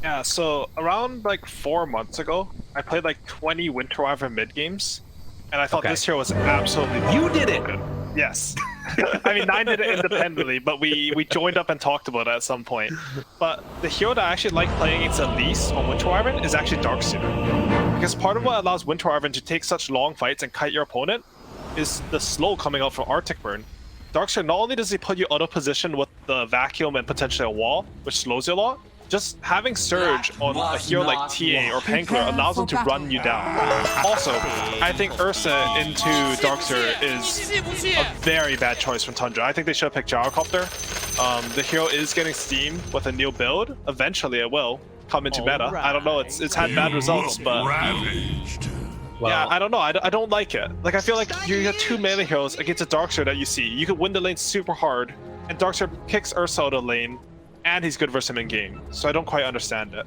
Yeah, so around like 4 months ago, I played like 20 Winter Wyvern mid games, and I thought Okay. this hero was absolutely You did it! good. Yes. I mean, 9 did it independently, but we joined up and talked about it at some point. But the hero that I actually like playing against the least on Winter Wyvern is actually Darkseer. Because part of what allows Winter Wyvern to take such long fights and kite your opponent is the slow coming out from Arctic Burn. Darkseer, not only does he put you out of position with the vacuum and potentially a wall, which slows you a lot, just having Surge on a hero like Ti or Pangler allows him to run you down. Also, I think Ursa into Darkseer is a very bad choice from Tundra. I think they should have picked Gyrocopter. The hero is getting steam with a new build. Eventually it will come into meta. I don't know, it's had bad results, but yeah, I don't know. I don't like it. Like, I feel like you have two melee heroes against a Darkseer that you see. You could win the lane super hard, and Darkseer kicks Ursa out of the lane, and he's good versus him in game. So I don't quite understand it.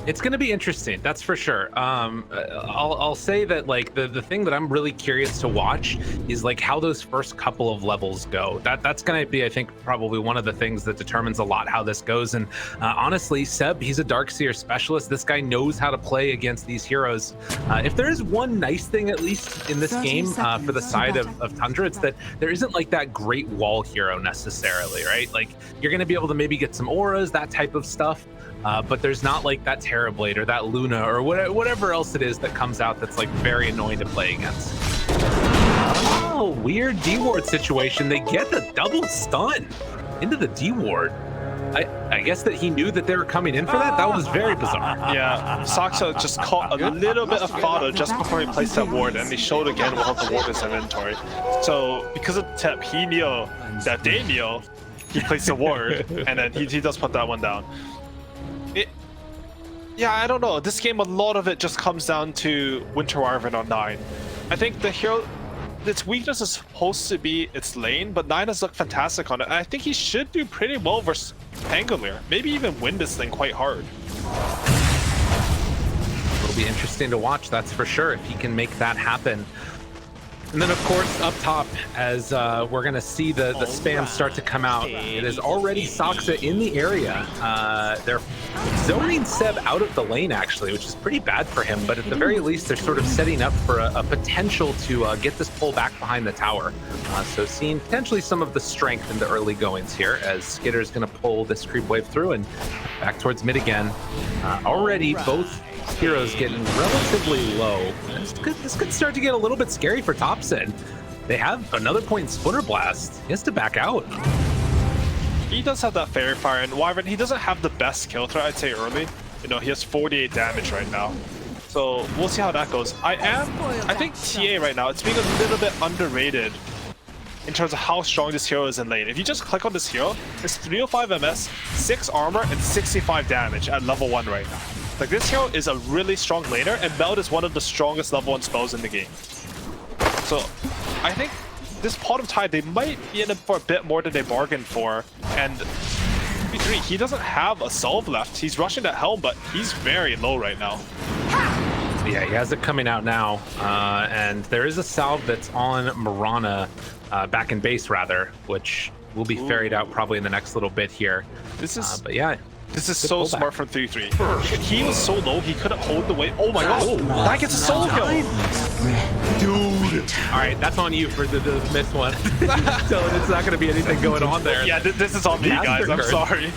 It's going to be interesting, that's for sure. I'll say that like the thing that I'm really curious to watch is like how those first couple of levels go. That's going to be, I think, probably one of the things that determines a lot how this goes. And honestly, Seb, he's a Darkseer specialist. This guy knows how to play against these heroes. If there is one nice thing, at least in this game, for the side of Tundra, it's that there isn't like that great wall hero necessarily, right? Like, you're going to be able to maybe get some auras, that type of stuff. But there's not like that Terrorblade or that Luna or whatever else it is that comes out that's like very annoying to play against. Oh, weird D-ward situation. They get the double stun into the D-ward. I guess that he knew that they were coming in for that. That was very bizarre. Yeah, Saksa just caught a little bit of fodder just before he placed that ward, and he showed again without the ward in his inventory. So because of the tip, he knew that they knew he placed a ward, and then he does put that one down. Yeah, I don't know. This game, a lot of it just comes down to Winter Wyvern on 9. I think the hero, its weakness is supposed to be its lane, but 9 has looked fantastic on it. And I think he should do pretty well versus Pangolier. Maybe even win this thing quite hard. It'll be interesting to watch, that's for sure, if he can make that happen. And then, of course, up top, as we're going to see the spam start to come out, it is already Saksa in the area. They're zoning Seb out of the lane, actually, which is pretty bad for him. But at the very least, they're sort of setting up for a potential to get this pull back behind the tower. So seeing potentially some of the strength in the early goings here, as Skitter's going to pull this creep wave through and back towards mid again. Already, both heroes getting relatively low. This could start to get a little bit scary for Topson. They have another point in Splinter Blast. He has to back out. He does have that Fairy Fire, and Wyvern, he doesn't have the best kill threat, I'd say, early. You know, he has 48 damage right now. So we'll see how that goes. I think TA right now, it's being a little bit underrated in terms of how strong this hero is in lane. If you just click on this hero, it's 305 MS, 6 armor, and 65 damage at level 1 right now. Like, this hero is a really strong laner, and Meld is one of the strongest level 1 spells in the game. So, I think this pot of Tide, they might be in it for a bit more than they bargained for. And 3, he doesn't have a salve left. He's rushing that Helm, but he's very low right now. Yeah, he has it coming out now. And there is a salve that's on Mirana, back in base rather, which will be ferried out probably in the next little bit here. This is... but yeah. This is so smart from 3-3. He was so low, he couldn't hold the weight. Oh my god, that gets a solo kill! Dude! Alright, that's on you for the missed one. So it's not going to be anything going on there. Yeah, this is on me, guys, I'm sorry.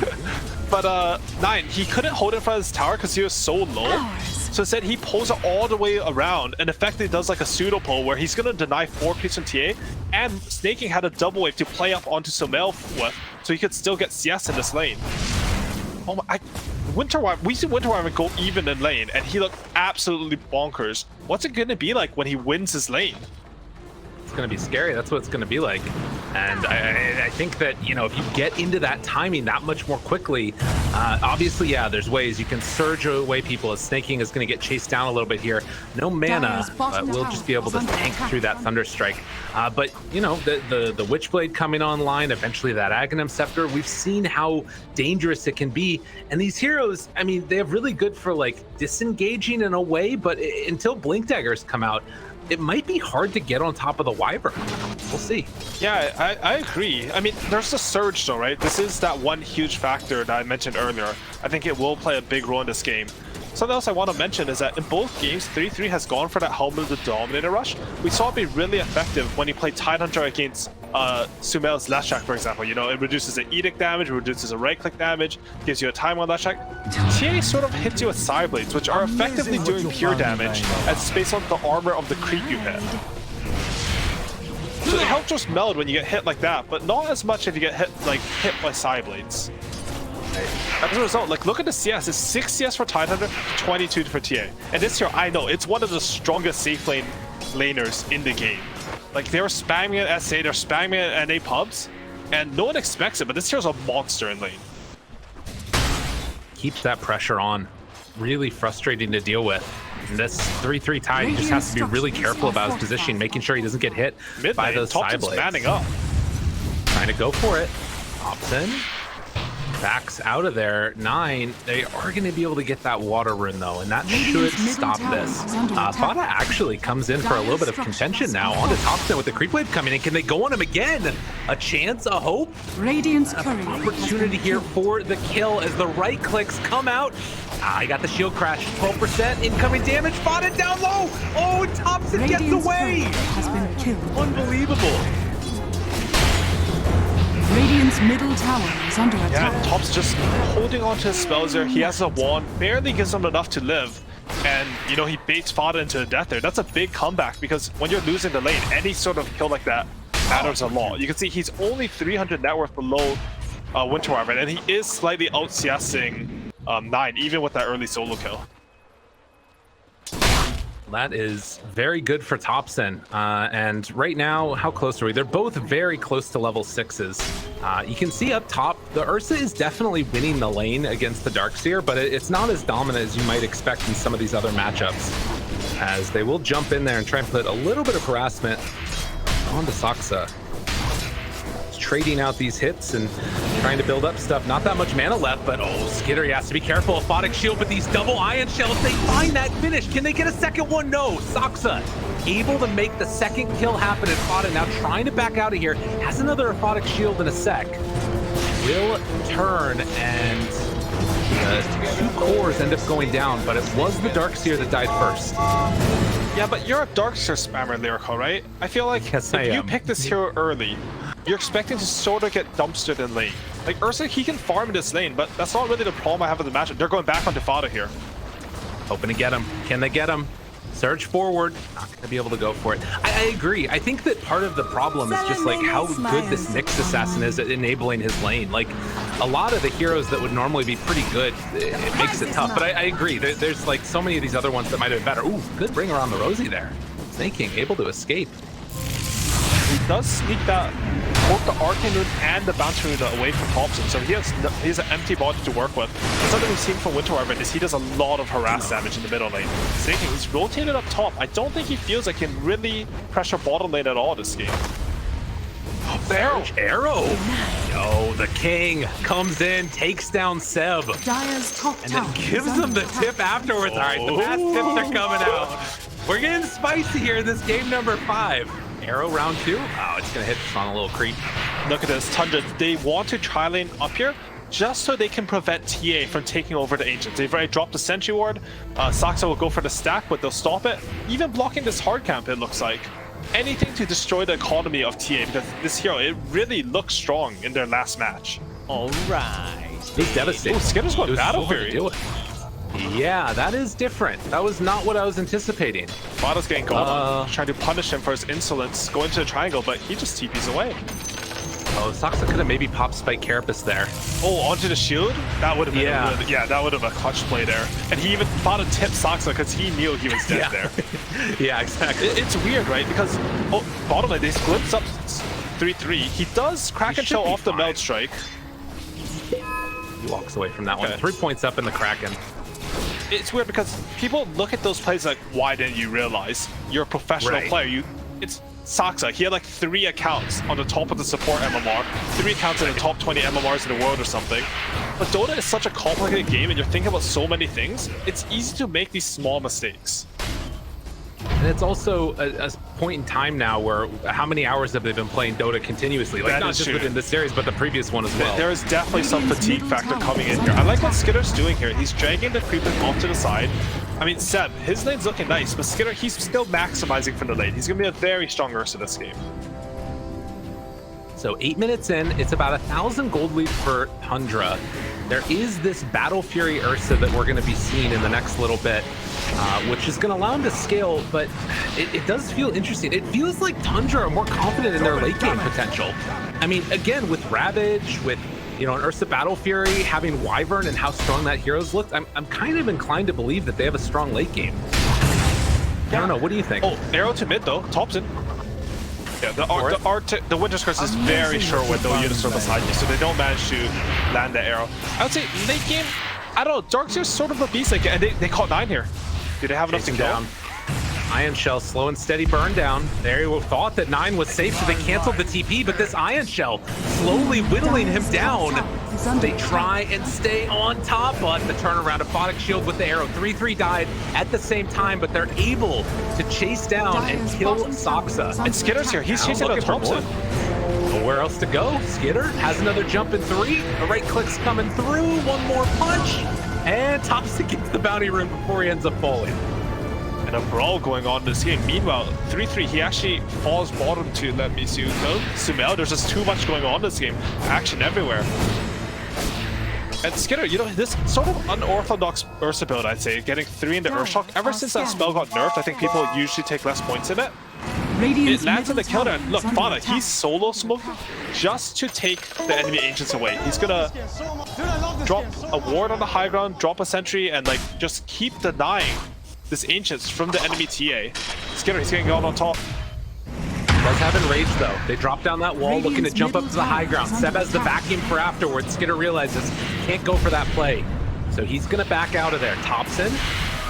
But 9, he couldn't hold it in front of his tower because he was so low. So instead, he pulls it all the way around and effectively does like a pseudo pull where he's going to deny 4 creeps from TA, and Snaking had a double wave to play up onto SumaiL with, so he could still get CS in this lane. Oh my, we see Winter Wyvern go even in lane, and he looked absolutely bonkers. What's it gonna be like when he wins his lane? It's gonna be scary. That's what it's gonna be like. And I think that, you know, if you get into that timing that much more quickly, obviously, yeah, there's ways you can surge away people as Snaking is gonna get chased down a little bit here. No mana, but we'll just be able to tank through that Thunder Strike. But, you know, the Witchblade coming online, eventually that Aghanim Scepter, we've seen how dangerous it can be. And these heroes, I mean, they have really good for, like, disengaging in a way, but until Blink Daggers come out, it might be hard to get on top of the Wyvern. We'll see. Yeah, I agree. I mean, there's the surge though, right? This is that one huge factor that I mentioned earlier. I think it will play a big role in this game. Something else I want to mention is that in both games, 3-3 has gone for that helmeted Dominator rush. We saw it be really effective when he played Tidehunter against SumaiL's Leshak, for example. You know, it reduces the edict damage, it reduces the right-click damage, gives you a time on Leshak. Ti sort of hits you with side blades, which are effectively doing pure damage as based on the armor of the creep you hit. So it helps just meld when you get hit like that, but not as much if you get hit by side blades. As a result, like, look at the CS. It's 6 CS for Tidehunter, 22 for Ti. And this here, I know, it's one of the strongest safe lane laners in the game. Like, they were spamming at SA, they're spamming at NA pubs, and no one expects it, but this here's a monster in lane. Keeps that pressure on. Really frustrating to deal with. And this 3-3 Tide, he just has to be really careful about his position, making sure he doesn't get hit by those side blades. Manning up. Trying to go for it. Hobson backs out of there. 9. They are going to be able to get that water rune though, and that should stop this. Fada actually comes in for a little bit of contention now. On to Thompson with the creep wave coming in. Can they go on him again? A chance, a hope? Radiant's Opportunity here for the kill as the right clicks come out. I got the shield crash. 12% incoming damage. Fada down low. Oh, and Thompson gets away. Has been killed. Unbelievable. Radiant's middle tower is under attack. Yeah, Top's just holding on to his spells there. He has a wand, barely gives him enough to live. And, you know, he baits Fada into a death there. That's a big comeback because when you're losing the lane, any sort of kill like that matters a lot. You can see he's only 300 net worth below Winter Wyvern, and he is slightly out-CSing 9, even with that early solo kill. That is very good for Thompson. And right now, how close are we? They're both very close to level 6s. You can see up top, the Ursa is definitely winning the lane against the Darkseer, but it's not as dominant as you might expect in some of these other matchups, as they will jump in there and try and put a little bit of harassment onto Saksa. Trading out these hits and trying to build up stuff. Not that much mana left, but oh, Skitter, he has to be careful. Aphotic shield with these double ion shells. They find that finish. Can they get a second one? No. Saksa able to make the second kill happen, and Fada now trying to back out of here. Has another Aphotic shield in a sec. Will turn, and two cores end up going down, but it was the Darkseer that died first. Yeah, but you're a Darkseer spammer, Lyrical, right? I feel like Yes, if you pick this hero early, you're expecting to sort of get dumpstered in lane. Like, Ursa, he can farm in this lane, but that's not really the problem I have with the matchup. They're going back onto Fada here. Hoping to get him. Can they get him? Surge forward. Not going to be able to go for it. I agree. I think that part of the problem is just like how good this Nyx assassin is at enabling his lane. Like, a lot of the heroes that would normally be pretty good, it makes it tough. But I agree. There's like so many of these other ones that might have been better. Ooh, good bring around the Rosie there. Snaking, able to escape. He does sneak that, both the Arcane Rune and the Bounty Rune away from Thompson, so he has an empty body to work with. And something we've seen from Winter Wyvern is he does a lot of harass damage in the middle lane. Snaking, he's rotated up top. I don't think he feels like he can really pressure bottom lane at all this game. Arrow. Yo, the king comes in, takes down Seb, Dire's top and then gives him the tip afterwards. All right, the fast tips are coming out. We're getting spicy here in this game number 5. Arrow round 2. Oh, it's gonna hit on a little creep. Look at this, Tundra. They want to tri-lane up here just so they can prevent TA from taking over the Ancients. They've already dropped the Sentry Ward. Saksa will go for the stack, but they'll stop it. Even blocking this hard camp, it looks like. Anything to destroy the economy of TA, because this hero, it really looks strong in their last match. All right. He's devastating. Oh, Skitter's going Battle so hard to Fury. deal with. Yeah, that is different. That was not what I was anticipating. Fada's getting gone on, trying to punish him for his insolence, going to the triangle, but he just TPs away. Oh, Saksa could have maybe popped Spike Carapace there. Oh, onto the shield? That would have been that would have been a clutch play there. And he even Fada tipped Saksa because he knew he was dead there. Yeah, exactly. It's weird, right? Because bottom lane, they glimpse up 3-3. He does Kraken Shell off the Meld Strike. He walks away from that one. 3 points up in the Kraken. It's weird because people look at those plays like, why didn't you realize? You're a professional player. It's Saksa. He had like 3 accounts on the top of the support MMR, 3 accounts in the top 20 MMRs in the world or something. But Dota is such a complicated game and you're thinking about so many things, it's easy to make these small mistakes. And it's also a point in time now where how many hours have they been playing Dota continuously? Like, That not is just true. within this series, but the previous one as well. There is definitely some fatigue factor coming in here. I like what Skitter's doing here. He's dragging the creeper off to the side. I mean, Seb, his lane's looking nice, but Skitter, he's still maximizing from the lane. He's going to be a very strong Ursa this game. So 8 minutes in, it's about 1,000 gold lead for Tundra. There is this Battle Fury Ursa that we're going to be seeing in the next little bit, which is going to allow him to scale, but it does feel interesting. It feels like Tundra are more confident in their late game potential. I mean, again, with Ravage, with an Ursa Battle Fury, having Wyvern and how strong that hero's looked, I'm kind of inclined to believe that they have a strong late game. I don't know, what do you think? Oh, arrow to mid though, Thompson. Yeah, the Winter's Curse is very sure with no units are beside you, so they don't manage to land the arrow. I would say late game, I don't know, Darkseer's sort of a beast, like, and they caught 9 here. Do they have enough to Chasing kill? down. Ion Shell, slow and steady burn down. They thought that 9 was safe, so they canceled the TP, but this Ion Shell slowly whittling him down. They try and stay on top, but the turnaround of Phonic Shield with the arrow. 3-3 died at the same time, but they're able to chase down and kill Saksa. And Skitter's here, he's Now chasing down looking for Thompson. more. Nowhere else to go. Skitter has another jump in 3. The right click's coming through. One more punch. And Thompson gets the bounty rune before he ends up falling. And a brawl going on in this game. Meanwhile, 3-3, he actually falls bottom to, let me see, no, SumaiL. There's just too much going on in this game. Action everywhere. And Skitter, this sort of unorthodox Ursa build, I'd say, getting 3 into Earthshock. Ever since that spell got nerfed, I think people usually take less points in it. It lands in the kill there. Look, Fauna, he's solo smoking just to take the enemy ancients away. He's gonna drop a ward on the high ground, drop a sentry, and like just keep denying this ancients from the enemy TA. Skitter, he's getting out on top. Does have Enrage though. They drop down that wall, looking to jump up to the high ground. Seb has the vacuum for afterwards. Skitter realizes can't go for that play, so he's gonna back out of there. Thompson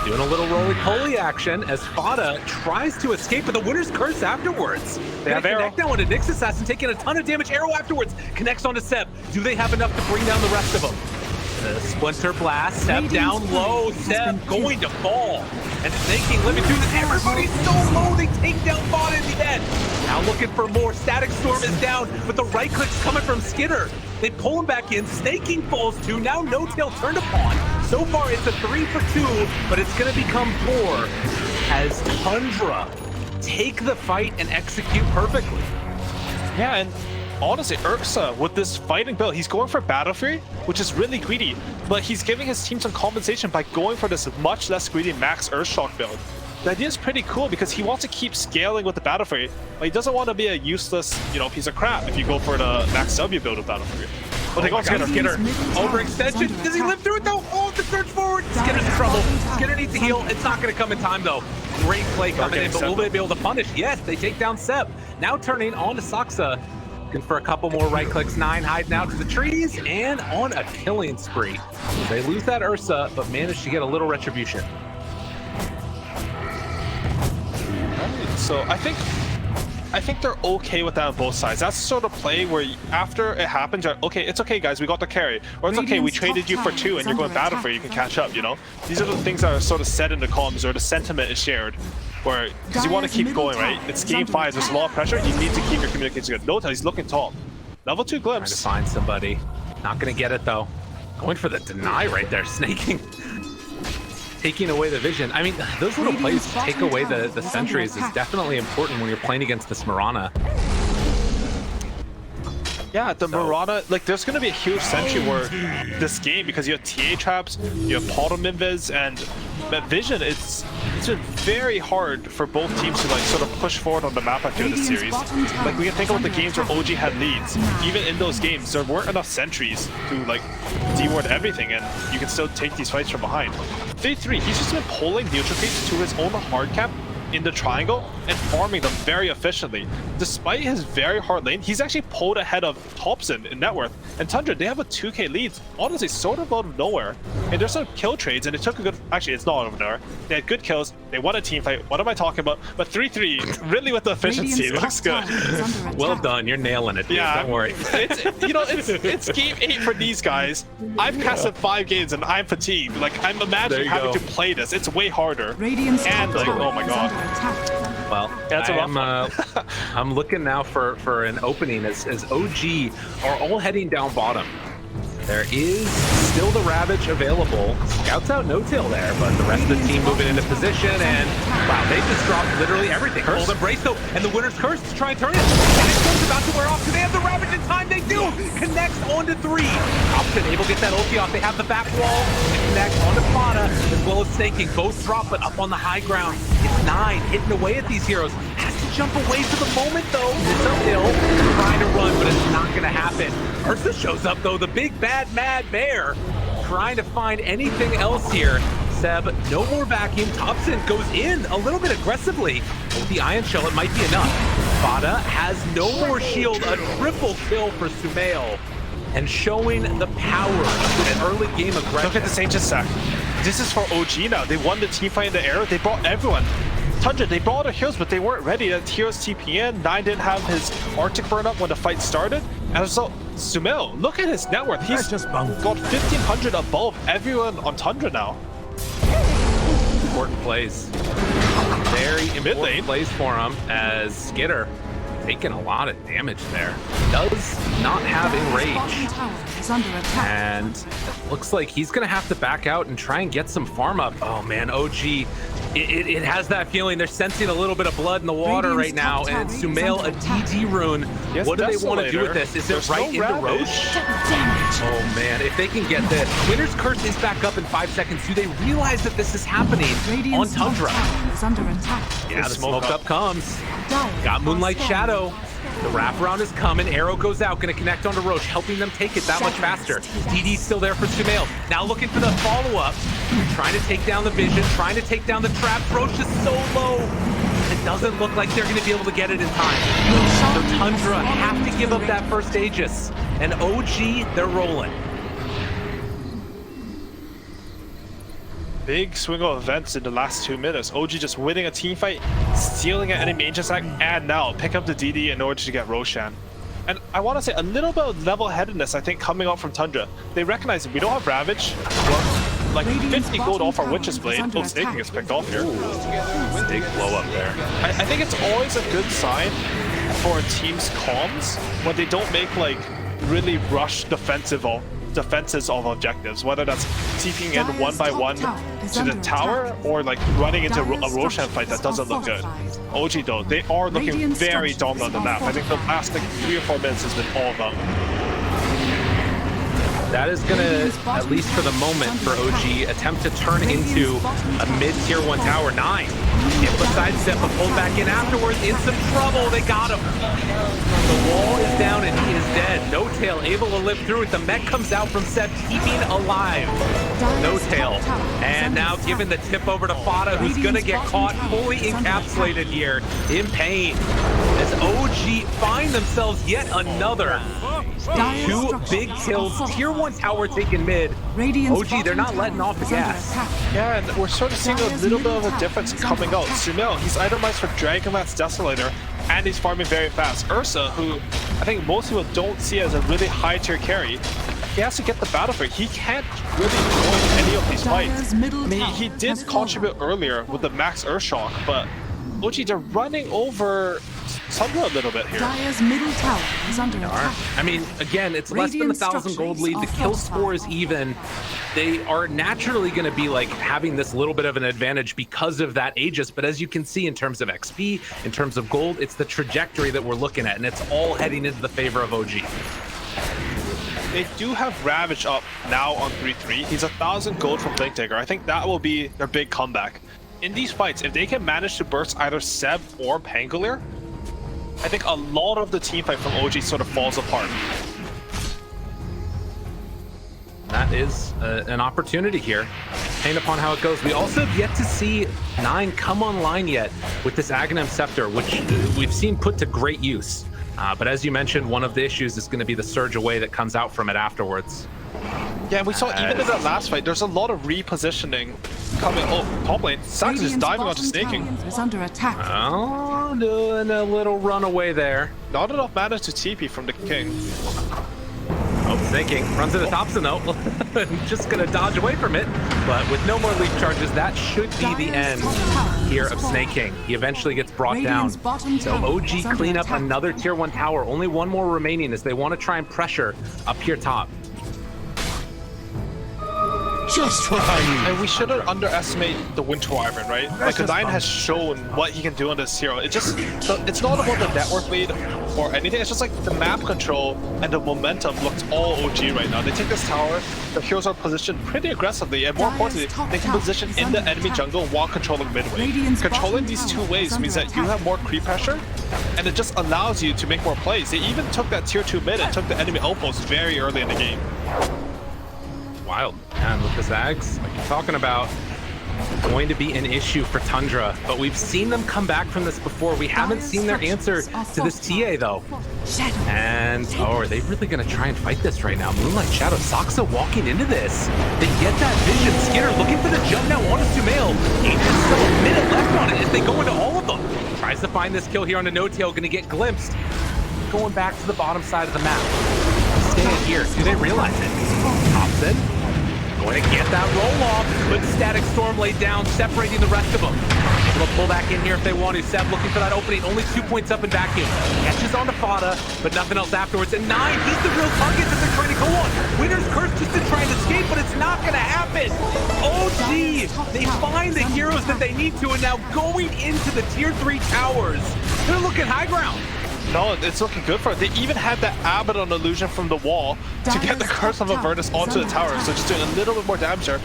doing a little roly-poly action as Fada tries to escape, but the Winter's Curse afterwards. They have connect now onto Nyx Assassin, taking a ton of damage. Arrow afterwards connects onto Seb. Do they have enough to bring down the rest of them? The Splinter Blast, Seb down low, Seb going to fall. And Snaking living through this. Everybody's so low, they take down Fada in the end. Now looking for more. Static Storm is down, but the right click's coming from Skitter. They pull him back in. Snaking falls too. Now No Tail turned upon. So far it's a 3 for 2, but it's gonna become 4 as Tundra take the fight and execute perfectly. Yeah, and honestly, Ursa, with this fighting build, he's going for Battle Fury, which is really greedy, but he's giving his team some compensation by going for this much less greedy max Earthshock build. The idea is pretty cool because he wants to keep scaling with the Battle Fury, but he doesn't want to be a useless, piece of crap if you go for the max W build of Battle Fury. But they go Skitter. Overextension. Does he live through it though? Oh, the search forward. Skitter's in trouble. Skitter needs to heal. It's not going to come in time though. Great play coming in, but will they be able to punish? Yes, they take down Seb. Now turning on to Saksa. Looking for a couple more right clicks. 9 hiding out to the trees and on a killing spree. They lose that Ursa, but manage to get a little retribution. So I think they're okay with that on both sides. That's the sort of play where after it happens, you're okay, it's okay guys, we got the carry. Or it's okay, we traded you for 2 and you're going Battle Fury, you can catch up, These are the things that are sort of said in the comms, or the sentiment is shared. Where, because you want to keep going, right? It's game 5, there's a lot of pressure, you need to keep your communication good. Dota, he's looking top. Level 2 glimpse. Trying to find somebody. Not gonna get it though. Going for the deny right there, Snaking. Taking away the vision. I mean, those little plays to take away the sentries is definitely important when you're playing against this Mirana. Yeah, the Mirana, like there's going to be a huge sentry where this game, because you have TA traps, you have Potom Invis, and that vision, it's been very hard for both teams to like sort of push forward on the map after this series. Like we can think about the games where OG had leads. Even in those games, there weren't enough sentries to like deward everything, and you can still take these fights from behind. 3-3, he's just been pulling neutral creeps to his own hard cap in the triangle, and farming them very efficiently. Despite his very hard lane, he's actually pulled ahead of Thompson in net worth. And Tundra, they have a 2k lead, honestly, sort of out of nowhere. And there's some kill trades, and it took a good... Actually, it's not out of nowhere. They had good kills. They won a team fight. What am I talking about? But 3-3, really with the efficiency, it looks good. Well done, you're nailing it, dude. Yeah, Don't worry. It's game 8 for these guys. I've casted 5 games and I'm fatigued. Like, I'm imagining having to play this. It's way harder. Radiant's And like, oh my god. Well, That's a rough one. I'm looking now for an opening as OG are all heading down bottom. There is still the Ravage available. Scouts out no-tail there, but the rest of the team moving into position, and wow, they just dropped literally everything. Curse. Golden Brace though, and the winner's curse to try and turn it. And it's just about to wear off. Do they have the Ravage in time? They do! Connects onto 3. Thompson able to get that ulti off. They have the back wall to connect onto Fada, as well as Snaking. Both drop, but up on the high ground. It's 9, hitting away at these heroes. Has to jump away for the moment though. It's uphill, trying to run, but it's not gonna happen. Ursa shows up though, the big bad mad bear, trying to find anything else here. Seb, no more vacuum. Thompson goes in a little bit aggressively. With the Iron Shell, it might be enough. Fada has no more shield, a triple kill for SumaiL, and showing the power of an early game aggression. Look at this Ancient Sack. This is for OG now. They won the team fight in the air. They brought everyone. Tundra, they brought the heroes, but they weren't ready. The heroes TP in. 9 didn't have his Arctic burn up when the fight started. And so, SumaiL, look at his net worth. He's just got 1,500 above everyone on Tundra now. Important plays. Very important plays for him, as Skitter taking a lot of damage there. Does not have Enrage. And it looks like he's going to have to back out and try and get some farm up. Oh man, OG, it has that feeling. They're sensing a little bit of blood in the water right now, and SumaiL, a DD rune. Yes, what do they want to do with this? Is it right into Roche? Oh man, if they can get this. Winner's Curse is back up in 5 seconds. Do they realize that this is happening on Tundra? Yeah, the smoke up comes. Got Moonlight Shadow. The wraparound is coming. Arrow goes out, gonna connect onto Roche, helping them take it that much faster. DD's still there for SumaiL. Now looking for the follow-up. Trying to take down the vision, trying to take down the trap. Roche is so low. It doesn't look like they're gonna be able to get it in time. So Tundra have to give up that first Aegis. And OG, they're rolling. Big swing of events in the last 2 minutes. OG just winning a team fight, stealing an enemy Ancient Sack, and now pick up the DD in order to get Roshan. And I want to say a little bit of level-headedness, I think, coming out from Tundra. They recognize we don't have Ravage. We're like 50 gold off our Witch's Blade. Oh, Snaking is picked off here. Big blow up there. I think it's always a good sign for a team's comms when they don't make like really rush defenses of objectives, whether that's TPing in 1 by 1 to the tower or like running into a Roshan fight that doesn't look good. OG though, they are looking very dominant on the map. I think the last like 3 or 4 minutes has been all about them. That is gonna, at least for the moment, for OG, attempt to turn into a mid-tier 1 tower. 9. If the sidestep, but pulled back in afterwards, in some trouble. They got him. The wall is down and he is dead. No-tail able to live through it. The mech comes out from Seb, keeping alive. No-tail. And now giving the tip over to Fada, who's gonna get caught fully encapsulated here in pain. As OG find themselves yet another 2 big kills. Tier 1 tower taken mid. OG, they're not letting off the gas. Yeah, and we're sort of seeing a little bit of a difference coming out. SumaiL, he's itemized for Dragonlance Desolator, and he's farming very fast. Ursa, who I think most people don't see as a really high tier carry, he has to get the battle for it. He can't really join any of these fights. I mean, he did contribute earlier with the max Urshock, but OG, they're running over Tundra a little bit here. Dire's middle tower is under attack. I mean, again, it's less than 1,000 gold lead. The kill score is even. They are naturally going to be like having this little bit of an advantage because of that Aegis. But as you can see, in terms of XP, in terms of gold, it's the trajectory that we're looking at, and it's all heading into the favor of OG. They do have Ravage up now on 3-3. He's 1,000 gold from Blink Dagger. I think that will be their big comeback. In these fights, if they can manage to burst either Seb or Pangolier, I think a lot of the team fight from OG sort of falls apart. That is an opportunity here. depending upon how it goes. We also have yet to see 9 come online yet with this Aghanim Scepter, which we've seen put to great use. But as you mentioned, one of the issues is going to be the surge away that comes out from it afterwards. Yeah, we saw even in that last fight, there's a lot of repositioning coming. Oh, top lane. Sax is diving onto snaking. Is under attack. Oh, doing a little runaway there. Not enough mana to TP from the king. Oh, snaking. Runs into Thompson though. Just gonna dodge away from it. But with no more leaf charges, that should be the end here of Snake King. He eventually gets brought down. So OG clean up another tier 1 tower. Only one more remaining as they want to try and pressure up here top. Just what I need. And we shouldn't underestimate the Winter Wyvern, right? Like, Tidehunter has shown what he can do on this hero. It's not about the network lead or anything. It's just like the map control and the momentum looks all OG right now. They take this tower, the heroes are positioned pretty aggressively, and more importantly, they can position in the enemy jungle while controlling midway. Controlling these two ways means that you have more creep pressure, and it just allows you to make more plays. They even took that tier 2 mid and took the enemy outpost very early in the game. Wild. Man, with the Zags, like you're talking about, going to be an issue for Tundra, but we've seen them come back from this before. We haven't seen their answer to this TA though. And, oh, are they really going to try and fight this right now? Moonlight Shadow, Saksa walking into this. They get that vision. Skinner looking for the jump now on SumaiL. Adrian's still a minute left on it as they go into all of them. Tries to find this kill here on the no-tail, going to get glimpsed. Going back to the bottom side of the map. Staying here. Do they realize it? Thompson going to get that roll off. Good static storm laid down, separating the rest of them. Able to pull back in here if they want to. Seb looking for that opening. Only 2 points up in vacuum. Catches on to Fada, but nothing else afterwards. And 9, he's the real target that they're trying to go on. Winner's Curse just to try and escape, but it's not going to happen. OG, they find the heroes that they need to, and now going into the tier 3 towers, they're looking high ground. No, it's looking good for it. They even had that Abaddon illusion from the wall to get the Curse of Avernus onto the tower, so just doing a little bit more damage there.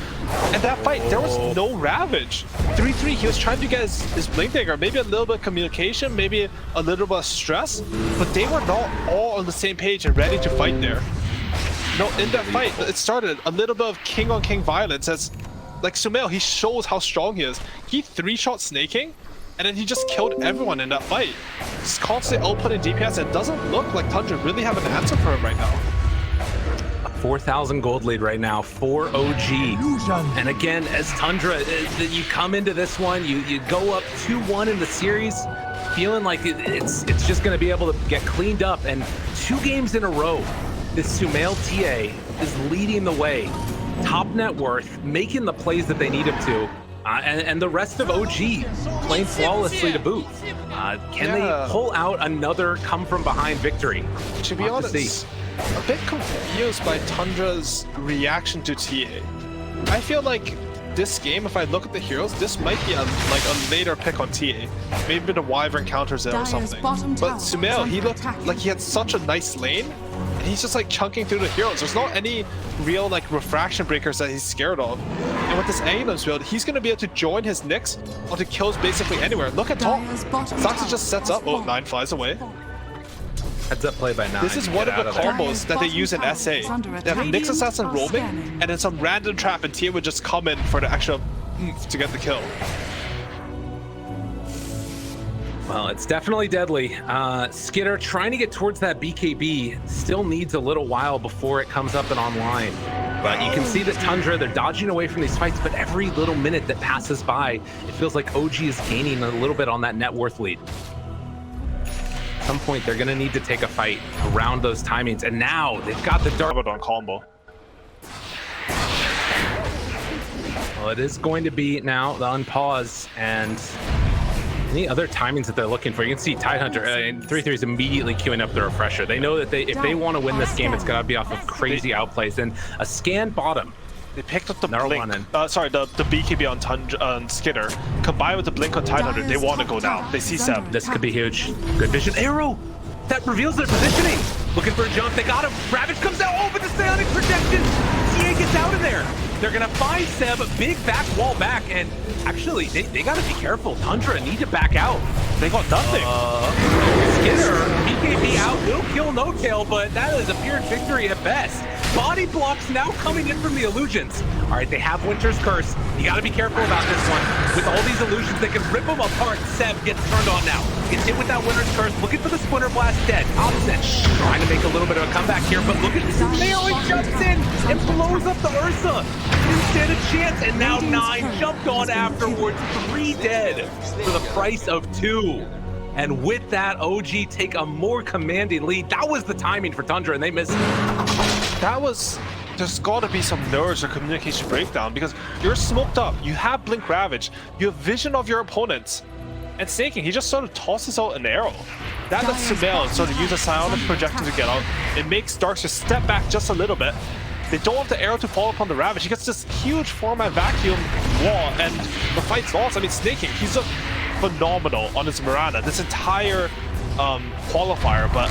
And that fight, there was no Ravage. 3-3, he was trying to get his Blink Dagger, maybe a little bit of communication, maybe a little bit of stress, but they were not all on the same page and ready to fight there. No, in that fight, it started a little bit of king on king violence as, like SumaiL, he shows how strong he is. He 3-shot snaking, and then he just killed everyone in that fight. He's constantly outputting DPS, and it doesn't look like Tundra really have an answer for him right now. A 4,000 gold lead right now for OG. And again, as Tundra, you come into this one, you go up 2-1 in the series, feeling like it's just going to be able to get cleaned up. And 2 games in a row, this SumaiL TA is leading the way. Top net worth, making the plays that they need him to. And the rest of OG playing flawlessly to boot. Can they pull out another come-from-behind victory? To be honest, a bit confused by Tundra's reaction to TA. I feel like this game, if I look at the heroes, this might be a later pick on TA. Maybe the Wyvern counters there or something. But SumaiL, he looked like he had such a nice lane, and he's just like chunking through the heroes. There's not any real like refraction breakers that he's scared of. And with this Aghanim's build, he's going to be able to join his Nyx onto kills basically anywhere. Look at top. Saxa just sets up. Oh, 9 flies away. Heads up play by 9. This is one of the combos that they use in SA. They have Nyx Assassin roaming, and then some random trap, and Tia would just come in for the extra oomph to get the kill. Well, it's definitely deadly. Skidder trying to get towards that BKB still needs a little while before it comes up and online. But you can see that Tundra, they're dodging away from these fights, but every little minute that passes by, it feels like OG is gaining a little bit on that net worth lead. At some point, they're going to need to take a fight around those timings. And now they've got the Dark Abaddon combo. Well, it is going to be now the unpause and any other timings that they're looking for. You can see Tidehunter and 3-3 is immediately queuing up the refresher. They know that if they want to win this game, it's got to be off of crazy outplays. And a scan bottom. They picked up the blink. The BKB on Skidder. Combined with the blink on Tidehunter, they want to go down. They see Seb. This could be huge. Good vision. Arrow! That reveals their positioning. Looking for a jump. They got him. Ravage comes out. Oh, but the Psionic protection. TA gets out of there. They're going to find Seb. Big back wall back. And actually, they got to be careful. Tundra need to back out. They got nothing. Skidder, BKB out. No kill, no tail, but that is a pyrrhic victory at best. body blocks now coming in from the illusions. All right, they have Winter's Curse. You got to be careful about this one. With all these illusions, they can rip them apart. Seb gets turned on now. Gets hit with that Winter's Curse. Looking for the Splinter Blast, dead. Opposite. Trying to make a little bit of a comeback here, but look at SumaiL. He jumps in and blows up the Ursa. Didn't stand a chance, and now 9 jumped on afterwards. 3 dead for the price of 2. And with that, OG take a more commanding lead. That was the timing for Tundra, and they missed it. That was... There's got to be some nerves or communication breakdown because you're smoked up. You have Blink Ravage. You have vision of your opponents. And Snaking, he just sort of tosses out an arrow. That lets SumaiL sort of use a psionic projector to get out. It makes Darkseer step back just a little bit. They don't want the arrow to fall upon the Ravage. He gets this huge 4-man vacuum wall, and the fight's lost. I mean, Snaking, he's looked phenomenal on his Miranda this entire qualifier, but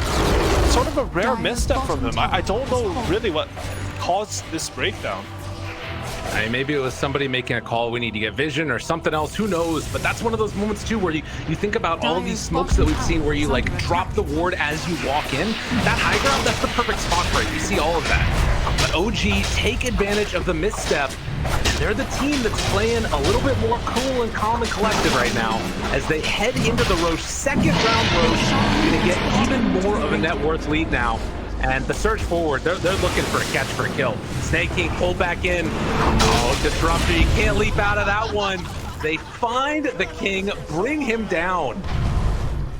sort of a rare misstep from him. I don't know really what caused this breakdown. I mean, maybe it was somebody making a call, we need to get vision or something else, who knows? But that's one of those moments too where you think about all of these smokes that we've seen where you like drop the ward as you walk in. That high ground, that's the perfect spot for it. You see all of that. But OG take advantage of the misstep. They're the team that's playing a little bit more cool and calm and collected right now as they head into the Roche. Second round Roche, gonna get even more of a net worth lead now. And the search forward, they're looking for a catch for a kill. Snake King pulled back in. Oh, Disruptor, you can't leap out of that one. They find the King, bring him down.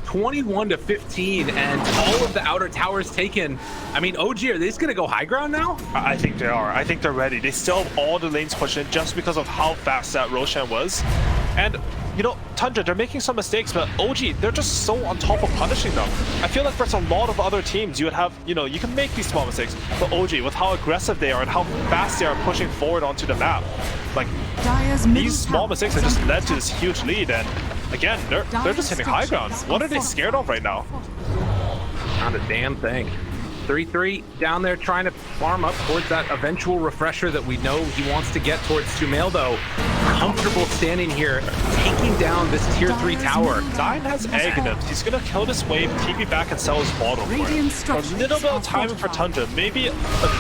21-15, and all of the outer towers taken. I mean, OG, are they just gonna go high ground now? I think they are. I think they're ready. They still have all the lanes pushed in just because of how fast that Roshan was. And you know, Tundra, they're making some mistakes, but OG, they're just so on top of punishing them. I feel like there's a lot of other teams you would have, you know, you can make these small mistakes, but OG, with how aggressive they are and how fast they are pushing forward onto the map, like, these small mistakes have just led to this huge lead, and again, they're just hitting high ground. What are they scared of right now? Not a damn thing. 3-3 down there trying to farm up towards that eventual refresher that we know he wants to get towards SumaiL, though. Comfortable standing here, taking down this tier 3 tower. Nine has Aghanim. He's gonna kill this wave, TP back, and sell his bottle for it. A little bit of timing for Tundra, maybe a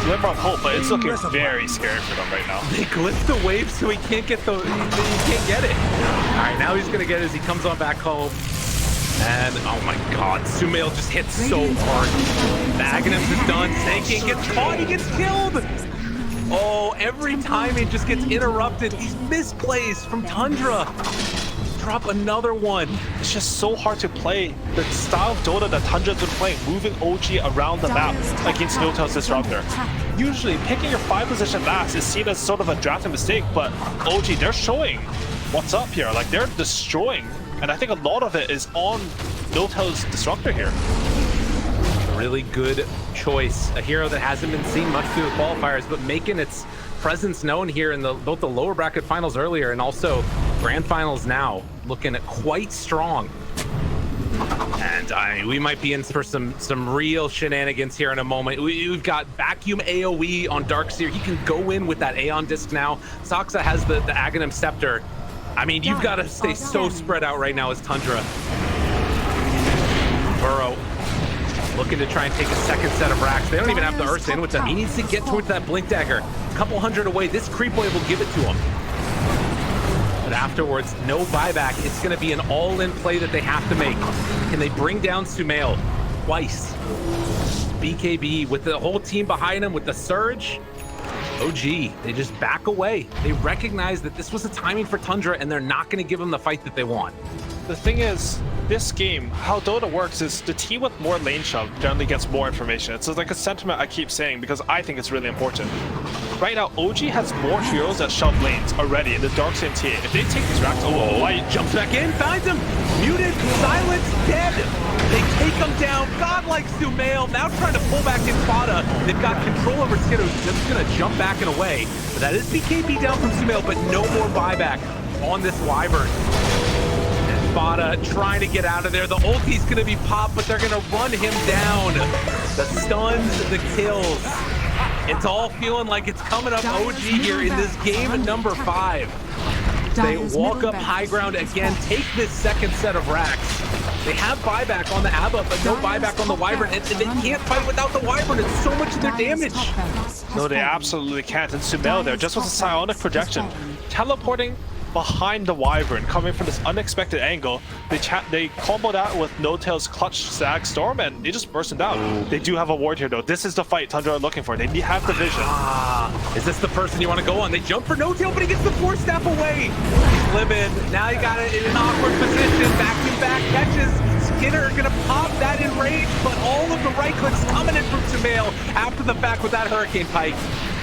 glimmer of hope, but it's looking very scary for them right now. They glitch the wave so he can't get he can't get it. All right, now he's gonna get it as he comes on back home. And oh my god, SumaiL just hits so hard. The Aghanims is done. Snake King gets caught, he gets killed. Oh, every time it just gets interrupted. These misplays from Tundra. Drop another one. It's just so hard to play. The style of Dota that Tundra's been playing, moving OG around the map against Notel's Disruptor. Usually, picking your 5 position last is seen as sort of a drafting mistake, but OG, they're showing what's up here. Like, they're destroying. And I think a lot of it is on Notel's Disruptor here. Really good choice. A hero that hasn't been seen much through the qualifiers, but making its presence known here in both the lower bracket finals earlier and also grand finals now. Looking at quite strong. And we might be in for some real shenanigans here in a moment. We've got vacuum AoE on Darkseer. He can go in with that Aeon Disc now. Saksa has the Aghanim Scepter. I mean, you've got to stay so spread out right now as Tundra. Burrow looking to try and take a second set of racks. They don't even have the Ursa in with them. He needs to get towards that Blink Dagger. A couple hundred away. This creep wave will give it to him. But afterwards, no buyback. It's going to be an all-in play that they have to make. Can they bring down SumaiL twice? BKB with the whole team behind him with the Surge. OG, they just back away. They recognize that this was the timing for Tundra and they're not going to give him the fight that they want. The thing is, this game, how Dota works is the team with more lane shove generally gets more information. It's like a sentiment I keep saying because I think it's really important. Right now, OG has more heroes that shove lanes already in the Darkseer and Ti10. If they take these racks, White jumps back in, finds him, muted, silenced, dead. They take him down, godlike SumaiL, now trying to pull back in Fada. They've got control over Skiddo, just gonna jump back and away. But that is BKB down from SumaiL, but no more buyback on this Wyvern. Fada trying to get out of there. The ulti's gonna be popped, but they're gonna run him down. The stuns, the kills. It's all feeling like it's coming up OG here in this game number 5. They walk up high ground again, take this second set of racks. They have buyback on the Abba, but no buyback on the Wyvern, and they can't fight without the Wyvern. It's so much of their damage. No, they absolutely can't. And SumaiL there, just with a psionic projection, teleporting behind the Wyvern, coming from this unexpected angle. They combo that with No-Tail's clutch Zag Storm, and they just burst him down. They do have a ward here, though. This is the fight Tundra are looking for. They have the vision. Is this the person you want to go on? They jump for No-Tail, but he gets the Force Staff away. He's living. Now he got it in an awkward position. Vacuum back, catches. Skinner gonna pop that in rage, but all of the right clicks coming in from SumaiL after the fact with that Hurricane Pike.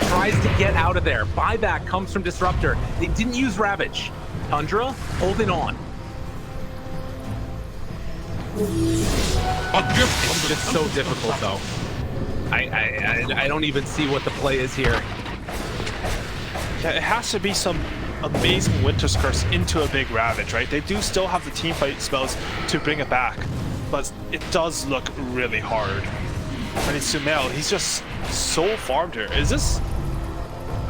Tries to get out of there. Buyback comes from Disruptor. They didn't use Ravage. Tundra holding on. It's just so difficult though. I don't even see what the play is here. Yeah, it has to be some amazing Winter's Curse into a big Ravage, right? They do still have the team fight spells to bring it back, but it does look really hard. I mean, SumaiL, he's just so farmed here. Is this...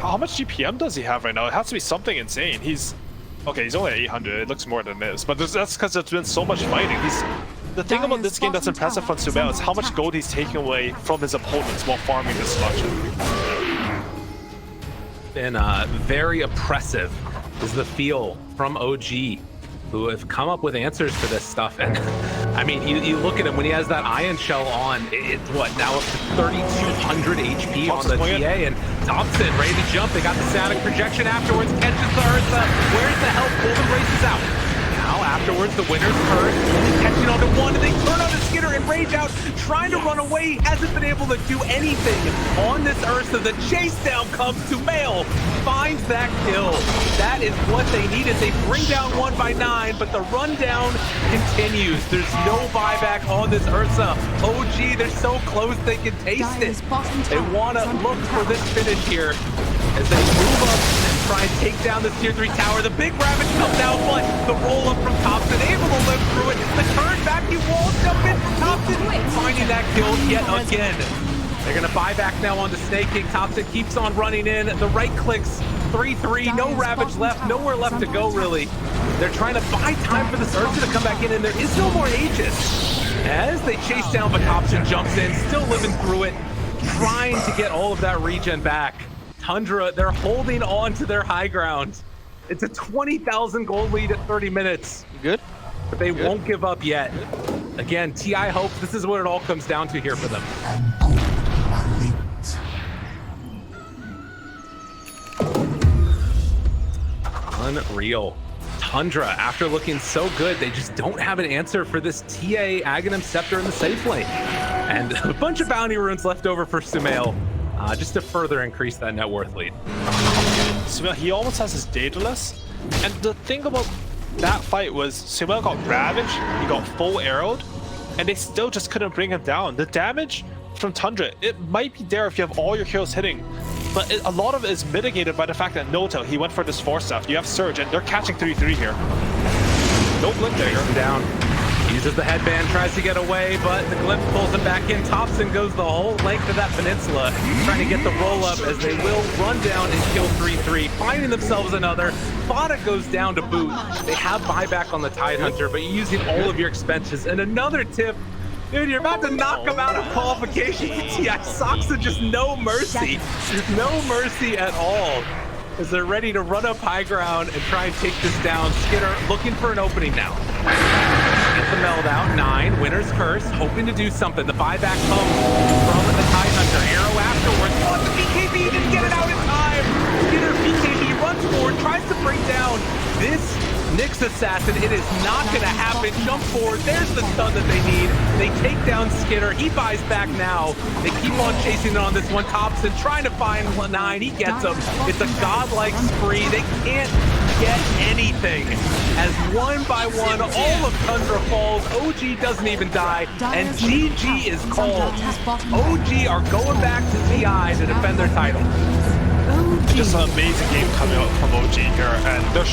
How much GPM does he have right now? It has to be something insane. He's... Okay, he's only at 800. It looks more than this, but that's because there's been so much fighting. The thing about this game that's impressive from SumaiL is how much gold he's taking away from his opponents while farming this much. Been very oppressive is the feel from OG, who have come up with answers for this stuff. And I mean, you look at him when he has that Ion Shell on, it's what, now up to 3,200 HP on the TA, and Thompson ready to jump. They got the Sonic projection afterwards, catches the Ursa. Where's the help? Golden races out. Now afterwards, the winner's curse, catching onto one, and they turn on the Skinner and rage out, trying to run away. He hasn't been able to do anything on this Ursa. The chase down comes to SumaiL, finds that kill. That is what they needed. They bring down 1 by 9, but the rundown continues. There's no buyback on this Ursa. OG, they're so close they can taste it. They want to look for this finish here as they move up and try and take down this tier 3 tower. The big Ravage comes out, but the roll up from Thompson, able to live through it. The turn back, he wall jump in from Thompson, finding that kill yet again. They're gonna buy back now on the Snake King. Thompson keeps on running in. The right clicks, 3-3, no Ravage left, nowhere left to go really. They're trying to buy time for this Ursa to come back in, and there is no more Aegis. As they chase down, but Thompson jumps in, still living through it, trying to get all of that regen back. Tundra, they're holding on to their high ground. It's a 20,000 gold lead at 30 minutes. Good. But they won't give up yet. Again, Ti hopes this is what it all comes down to here for them. Unreal. Tundra, after looking so good, they just don't have an answer for this TA Aghanim Scepter in the safe lane. And a bunch of bounty runes left over for SumaiL, just to further increase that net worth lead. SumaiL, he almost has his Daedalus, and the thing about that fight was SumaiL got ravaged, he got full arrowed, and they still just couldn't bring him down. The damage from Tundra, it might be there if you have all your heroes hitting, but a lot of it is mitigated by the fact that No-Tail, he went for this Force Staff. You have Surge, and they're catching 3-3 here. No blink there. Down. Uses the headband, tries to get away, but the Glimpse pulls him back in. Thompson goes the whole length of that peninsula, trying to get the roll up as they will run down and kill 3-3, finding themselves another. Fada goes down to boot. They have buyback on the Tidehunter, but you're using all of your expenses. And another tip, dude, you're about to knock him out of qualification for TI. Soxa, just no mercy. No mercy at all, as they're ready to run up high ground and try and take this down. Skinner looking for an opening now. Get the meld out, 9, Winner's Curse, hoping to do something. The buyback comes from the Tidehunter. Arrow afterwards. Oh, the BKB didn't get it out in time. Skinner BKB runs forward, tries to bring down this Nyx Assassin. It is not going to happen. Jump forward. There's the stun that they need. They take down Skinner. He buys back now. They keep on chasing it on this one. Thompson trying to find 9. He gets him. It's a godlike spree. They can't get anything. As 1 by 1, all of Tundra falls. OG doesn't even die. And GG is called. OG are going back to TI to defend their title. Just an amazing game coming out from OG here, and they're